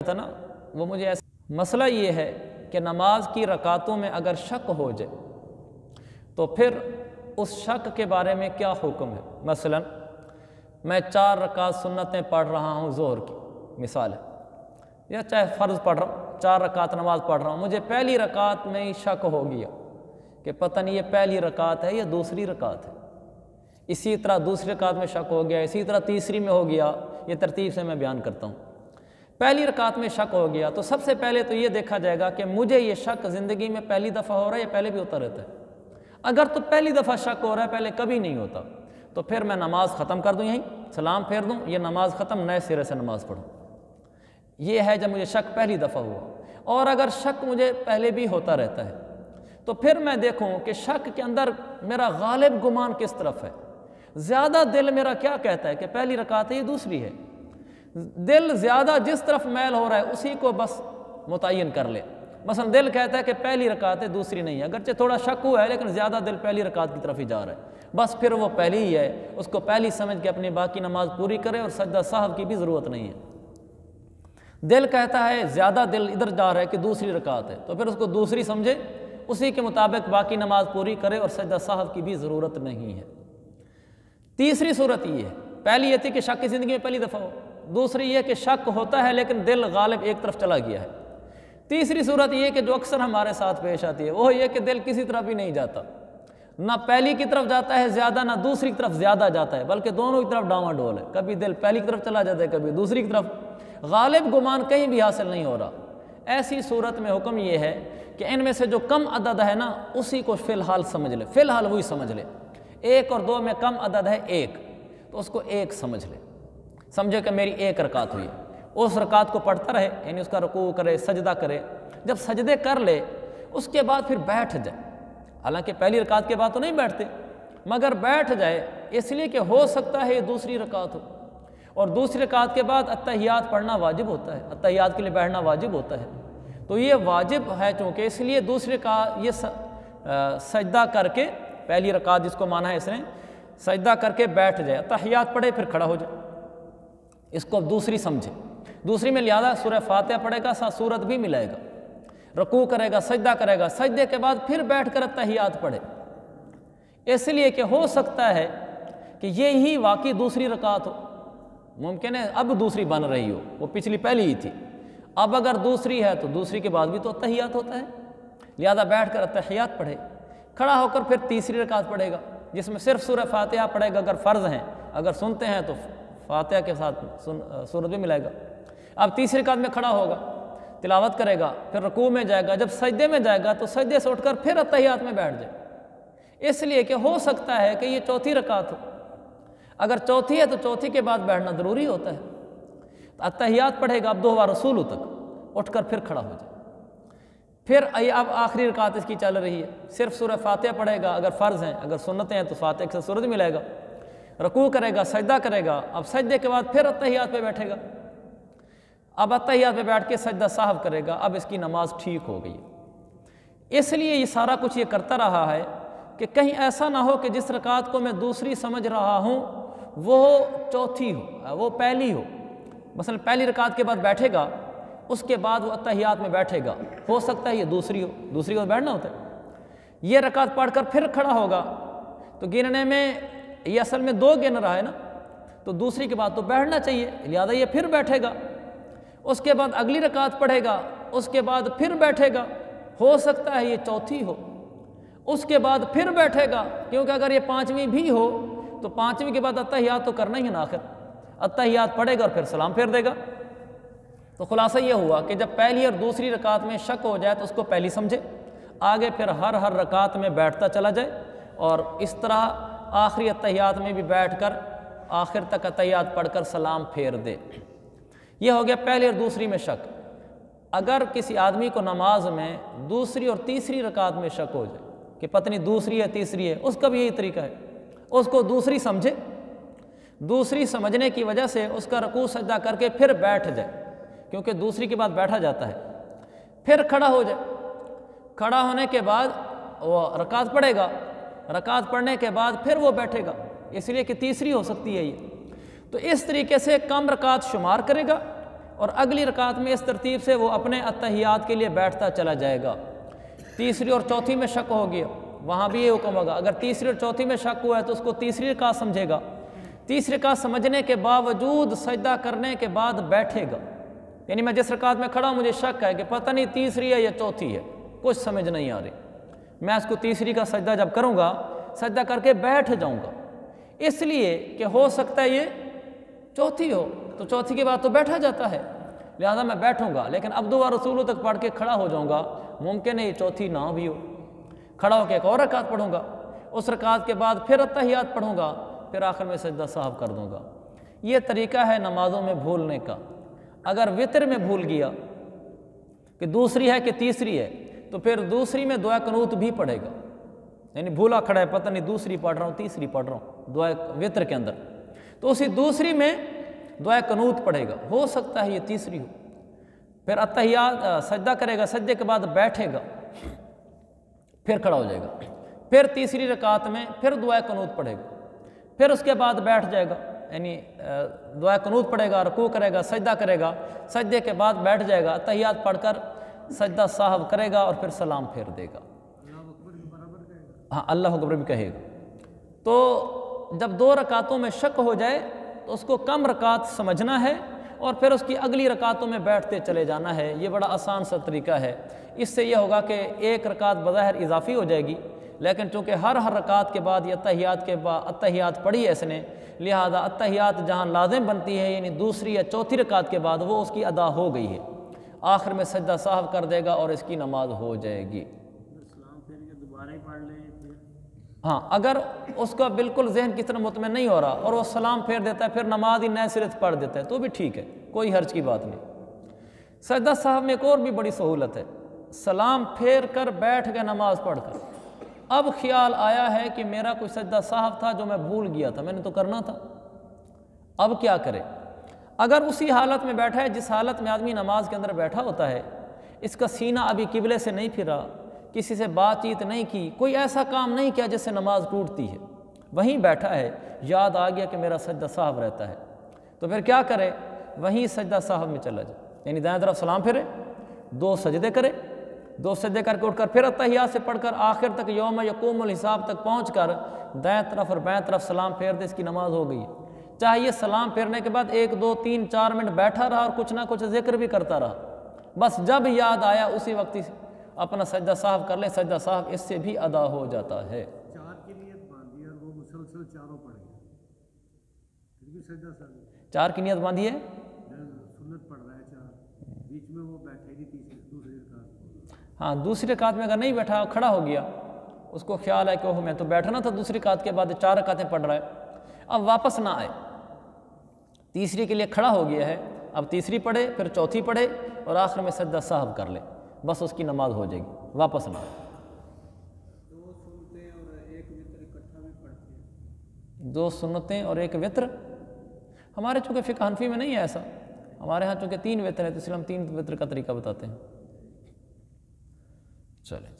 تھا نا وہ مجھے ایسا مسئلہ یہ ہے کہ نماز کی رکعتوں میں اگر شک ہو جائے تو پھر اس شک کے بارے میں کیا حکم ہے؟ مثلا میں 4 رکعت سنتیں پڑھ رہا ہوں ظہر کی مثال ہے، یا چاہے فرض پڑھ رہا ہوں 4 رکعت نماز پڑھ رہا ہوں، مجھے پہلی رکعت میں ہی شک ہو گیا کہ پتہ نہیں یہ پہلی رکعت ہے یا دوسری رکعت ہے، اسی طرح دوسری رکعت میں شک ہو گیا، اسی طرح تیسری میں ہو گیا، یہ ترتیب سے میں بیان کرتا ہوں۔ پہلی رکعت میں شک ہو گیا تو سب سے پہلے تو یہ دیکھا جائے گا کہ مجھے یہ شک زندگی میں پہلی دفعہ ہو رہا ہے یا پہلے بھی ہوتا رہتا ہے۔ اگر تو پہلی دفعہ شک ہو رہا ہے، پہلے کبھی نہیں ہوتا، تو پھر میں نماز ختم کر دوں، یہیں سلام پھیر دوں، یہ نماز ختم، نئے سرے سے نماز پڑھوں۔ یہ ہے جب مجھے شک پہلی دفعہ ہوا۔ اور اگر شک مجھے پہلے بھی ہوتا رہتا ہے تو پھر میں دیکھوں کہ شک کے اندر میرا غالب گمان کس طرف ہے، زیادہ دل میرا کیا کہتا ہے کہ پہلی رکعت ہے یہ دوسری ہے، دل زیادہ جس طرف میل ہو رہا ہے اسی کو بس متعین کر لے۔ مثلا دل کہتا ہے کہ پہلی رکعت ہے دوسری نہیں ہے، اگرچہ تھوڑا شک ہوا ہے لیکن زیادہ دل پہلی رکعت کی طرف ہی جا رہا ہے، بس پھر وہ پہلی ہی ہے، اس کو پہلی سمجھ کے اپنی باقی نماز پوری کرے اور سجدہ سہو کی بھی ضرورت نہیں ہے۔ دل کہتا ہے زیادہ دل ادھر جا رہا ہے کہ دوسری رکعت ہے، تو پھر اس کو دوسری سمجھے، اسی کے مطابق باقی نماز پوری کرے اور سجدہ سہو کی بھی ضرورت نہیں ہے۔ تیسری صورت یہ ہے، پہلی یہ تھی کہ شک کی زندگی میں پہلی دفعہ ہو، دوسری یہ کہ شک ہوتا ہے لیکن دل غالب ایک طرف چلا گیا ہے، تیسری صورت یہ کہ جو اکثر ہمارے ساتھ پیش آتی ہے وہ یہ کہ دل کسی طرف بھی نہیں جاتا، نہ پہلی کی طرف جاتا ہے زیادہ نہ دوسری کی طرف زیادہ جاتا ہے، بلکہ دونوں کی طرف ڈاواں ڈول ہے، کبھی دل پہلی کی طرف چلا جاتا ہے کبھی دوسری کی طرف، غالب گمان کہیں بھی حاصل نہیں ہو رہا۔ ایسی صورت میں حکم یہ ہے کہ ان میں سے جو کم عدد ہے نا اسی کو فی الحال سمجھ لے، فی الحال وہی سمجھ لے۔ 1 اور 2 میں کم عدد ہے 1، تو اس کو 1 سمجھ لے، سمجھے کہ میری 1 رکعت ہوئی ہے، اس رکعت کو پڑھتا رہے، یعنی اس کا رکوع کرے، سجدہ کرے، جب سجدے کر لے اس کے بعد پھر بیٹھ جائے، حالانکہ پہلی رکعت کے بعد تو نہیں بیٹھتے مگر بیٹھ جائے، اس لیے کہ ہو سکتا ہے یہ دوسری رکعت ہو، اور دوسری رکعت کے بعد اتحیات پڑھنا واجب ہوتا ہے، اتحیات کے لیے بیٹھنا واجب ہوتا ہے، تو یہ واجب ہے چونکہ، اس لیے دوسری رکعت یہ سجدہ کر کے، پہلی رکعت جس کو مانا ہے اس نے، سجدہ کر کے بیٹھ جائے، اتحیات پڑھے پھر کھڑا ہو جائے، اس کو دوسری سمجھے۔ دوسری میں لہذا سورہ فاتحہ پڑھے گا، ساتھ سورت بھی ملائے گا، رکوع کرے گا، سجدہ کرے گا، سجدے کے بعد پھر بیٹھ کر اتحیات پڑھے، اس لیے کہ ہو سکتا ہے کہ یہی واقعی دوسری رکعت ہو، ممکن ہے اب دوسری بن رہی ہو، وہ پچھلی پہلی ہی تھی، اب اگر دوسری ہے تو دوسری کے بعد بھی تو اتحیات ہوتا ہے، لہذا بیٹھ کر اتحیات پڑھے، کھڑا ہو کر پھر تیسری رکعت پڑھے گا جس میں صرف سورہ فاتحہ پڑھے گا اگر فرض ہیں، اگر سنتے ہیں تو فاتحہ کے ساتھ سورت بھی ملائے گا۔ اب تیسری رکعت میں کھڑا ہوگا، تلاوت کرے گا، پھر رکوع میں جائے گا، جب سجدے میں جائے گا تو سجدے سے اٹھ کر پھر اتحیات میں بیٹھ جائے، اس لیے کہ ہو سکتا ہے کہ یہ چوتھی رکعت ہو، اگر چوتھی ہے تو چوتھی کے بعد بیٹھنا ضروری ہوتا ہے، اتحیات پڑھے گا اب 2 رسول تک، اٹھ کر پھر کھڑا ہو جائے، پھر اب آخری رکعت اس کی چل رہی ہے، صرف سورہ فاتحہ پڑھے گا اگر فرض ہیں، اگر سنتیں ہیں تو فاتحہ کے ساتھ سورت ملائے گا، رکوع کرے گا، سجدہ کرے گا، اب سجدے کے بعد پھر اتحیات پہ بیٹھے گا، اب اتحیات پہ بیٹھ کے سجدہ سہو کرے گا، اب اس کی نماز ٹھیک ہو گئی۔ اس لیے یہ سارا کچھ یہ کرتا رہا ہے کہ کہیں ایسا نہ ہو کہ جس رکعت کو میں دوسری سمجھ رہا ہوں وہ چوتھی ہو، وہ پہلی ہو، مثلا پہلی رکعت کے بعد بیٹھے گا، اس کے بعد وہ اتحیات میں بیٹھے گا، ہو سکتا ہے یہ دوسری ہو، دوسری کو بیٹھنا ہوتا ہے، یہ رکعت پڑھ کر پھر کھڑا ہوگا تو گننے میں یہ اصل میں 2 گن رہا ہے نا، تو دوسری کے بعد تو بیٹھنا چاہیے، لہذا یہ پھر بیٹھے گا، اس کے بعد اگلی رکعت پڑھے گا، اس کے بعد پھر بیٹھے گا، ہو سکتا ہے یہ چوتھی ہو، اس کے بعد پھر بیٹھے گا، کیونکہ اگر یہ 5ویں بھی ہو تو 5ویں کے بعد اتحیات تو کرنا ہی ہے نا، آخر اتحیات پڑھے گا اور پھر سلام پھیر دے گا۔ تو خلاصہ یہ ہوا کہ جب پہلی اور دوسری رکعت میں شک ہو جائے تو اس کو پہلی سمجھے، آگے پھر ہر رکعت میں بیٹھتا چلا جائے، اور اس طرح آخری اتحیات میں بھی بیٹھ کر آخر تک اتحیات پڑھ کر سلام پھیر دے۔ یہ ہو گیا پہلی اور دوسری میں شک۔ اگر کسی آدمی کو نماز میں دوسری اور تیسری رکعت میں شک ہو جائے کہ پتہ نہیں دوسری ہے تیسری ہے، اس کا بھی یہی طریقہ ہے، اس کو دوسری سمجھے، دوسری سمجھنے کی وجہ سے اس کا رکوع سجدہ کر کے پھر بیٹھ جائے، کیونکہ دوسری کے بعد بیٹھا جاتا ہے، پھر کھڑا ہو جائے، کھڑا ہونے کے بعد وہ رکعت پڑھے گا، رکعت پڑھنے کے بعد پھر وہ بیٹھے گا، اس لیے کہ تیسری ہو سکتی ہے یہ، تو اس طریقے سے کم رکعت شمار کرے گا، اور اگلی رکعت میں اس ترتیب سے وہ اپنے اتحیات کے لیے بیٹھتا چلا جائے گا۔ تیسری اور چوتھی میں شک ہو گیا، وہاں بھی یہ حکم ہوگا، اگر تیسری اور چوتھی میں شک ہوا ہے تو اس کو تیسری رکعت سمجھے گا، تیسری رکعت سمجھنے کے باوجود سجدہ کرنے کے بعد بیٹھے گا۔ یعنی میں جس رکعت میں کھڑا ہوں مجھے شک ہے کہ پتہ نہیں تیسری ہے یا چوتھی ہے، کچھ سمجھ نہیں آ رہی، میں اس کو تیسری کا سجدہ جب کروں گا سجدہ کر کے بیٹھ جاؤں گا، اس لیے کہ ہو سکتا ہے یہ چوتھی ہو، تو چوتھی کے بعد تو بیٹھا جاتا ہے، لہذا میں بیٹھوں گا، لیکن عبدو و رسولو تک پڑھ کے کھڑا ہو جاؤں گا، ممکن ہے یہ چوتھی نہ بھی ہو، کھڑا ہو کے ایک اور رکعت پڑھوں گا، اس رکعت کے بعد پھر اتحیات پڑھوں گا، پھر آخر میں سجدہ سہو کر دوں گا۔ یہ طریقہ ہے نمازوں میں بھولنے کا۔ اگر وطر میں بھول گیا کہ دوسری ہے کہ تیسری ہے تو پھر دوسری میں دعا قنوت بھی پڑھے گا، یعنی بھولا کھڑا ہے پتہ نہیں دوسری پڑھ رہا ہوں تیسری پڑھ رہا ہوں دعا وطر کے اندر، تو اسی دوسری میں دعا قنوت پڑھے گا، ہو سکتا ہے یہ تیسری ہو، پھر اتحیات سجدہ کرے گا، سجدے کے بعد بیٹھے گا، پھر کھڑا ہو جائے گا، پھر تیسری رکعت میں پھر دعا قنوت پڑھے گا، پھر اس کے بعد بیٹھ جائے گا، یعنی دعا قنوت پڑھے گا، رکوع کرے گا، سجدہ کرے گا، سجدے کے بعد بیٹھ جائے گا، اتحیات پڑھ کر سجدہ سہو کرے گا اور پھر سلام پھیر دے گا۔ ہاں اللہ اکبر بھی کہے گا۔ تو جب دو رکعتوں میں شک ہو جائے تو اس کو کم رکعت سمجھنا ہے اور پھر اس کی اگلی رکعتوں میں بیٹھتے چلے جانا ہے، یہ بڑا آسان سا طریقہ ہے۔ اس سے یہ ہوگا کہ ایک رکعت بظاہر اضافی ہو جائے گی، لیکن چونکہ ہر رکعت کے بعد یہ اتحیات پڑھی ہے اس نے، لہذا اتحیات جہاں لازم بنتی ہے یعنی دوسری یا چوتھی رکعت کے بعد وہ اس کی ادا ہو گئی ہے، آخر میں سجدہ سہو کر دے گا اور اس کی نماز ہو جائے گی۔ ہاں اگر اس کا بالکل ذہن کی طرح مطمئن نہیں ہو رہا اور وہ سلام پھیر دیتا ہے پھر نماز ہی نئے سرے سے پڑھ دیتا ہے تو بھی ٹھیک ہے، کوئی حرج کی بات نہیں۔ سجدہ سہو میں ایک اور بھی بڑی سہولت ہے، سلام پھیر کر بیٹھ کے نماز پڑھ کر اب خیال آیا ہے کہ میرا کوئی سجدہ سہو تھا جو میں بھول گیا تھا، میں نے تو کرنا تھا، اب کیا کرے؟ اگر اسی حالت میں بیٹھا ہے جس حالت میں آدمی نماز کے اندر بیٹھا ہوتا ہے، اس کا سینہ ابھی قبلے سے نہیں پھرا، کسی سے بات چیت نہیں کی، کوئی ایسا کام نہیں کیا جس سے نماز ٹوٹتی ہے، وہیں بیٹھا ہے، یاد آ گیا کہ میرا سجدہ سہو رہتا ہے، تو پھر کیا کرے؟ وہیں سجدہ سہو میں چلا جائے، یعنی دائیں طرف سلام پھرے، دو سجدے کرے، دو سجدے کر کے اٹھ کر پھر اتحیات سے پڑھ کر آخر تک یوم یقوم الحساب تک پہنچ کر دائیں طرف اور بائیں طرف سلام پھیر دے، اس کی نماز ہو گئی ہے۔ چاہے یہ سلام پھیرنے کے بعد 1 2 3 4 منٹ بیٹھا رہا اور کچھ نہ کچھ ذکر بھی کرتا رہا، بس جب یاد آیا اسی وقت اپنا سجدہ سہو کر لے، سجدہ سہو اس سے بھی ادا ہو جاتا ہے۔ 4 کی نیت باندھی اور وہ مسلسل چاروں پڑھ گیا، پھر بھی سجدہ سہو 4 کی نیت باندھی ہے، سنت پڑھ رہا ہے 4، بیچ میں وہ بیٹھے گی دوسری رکعت، ہاں دوسری رکعت میں اگر نہیں بیٹھا کھڑا ہو گیا، اس کو خیال ہے کہ اوہ میں تو بیٹھنا تھا دوسری رکعت کے بعد 4 رکعتیں پڑھ رہا ہے، اب واپس نہ آئے، تیسری کے لیے کھڑا ہو گیا ہے، اب تیسری پڑھے پھر چوتھی پڑھے اور آخر میں سجدہ سہو کر لے، بس اس کی نماز ہو جائے گی، واپس نہ آئے۔ 2 سنتیں اور 1 وتر اکٹھا بھی پڑھتے ہیں، 2 سنتیں اور 1 وتر، ہمارے چونکہ فقہ حنفی میں نہیں ہے ایسا، ہمارے ہاں چونکہ 3 وتر ہے تو اس لیے ہم 3 وتر کا طریقہ بتاتے ہیں۔ چلیں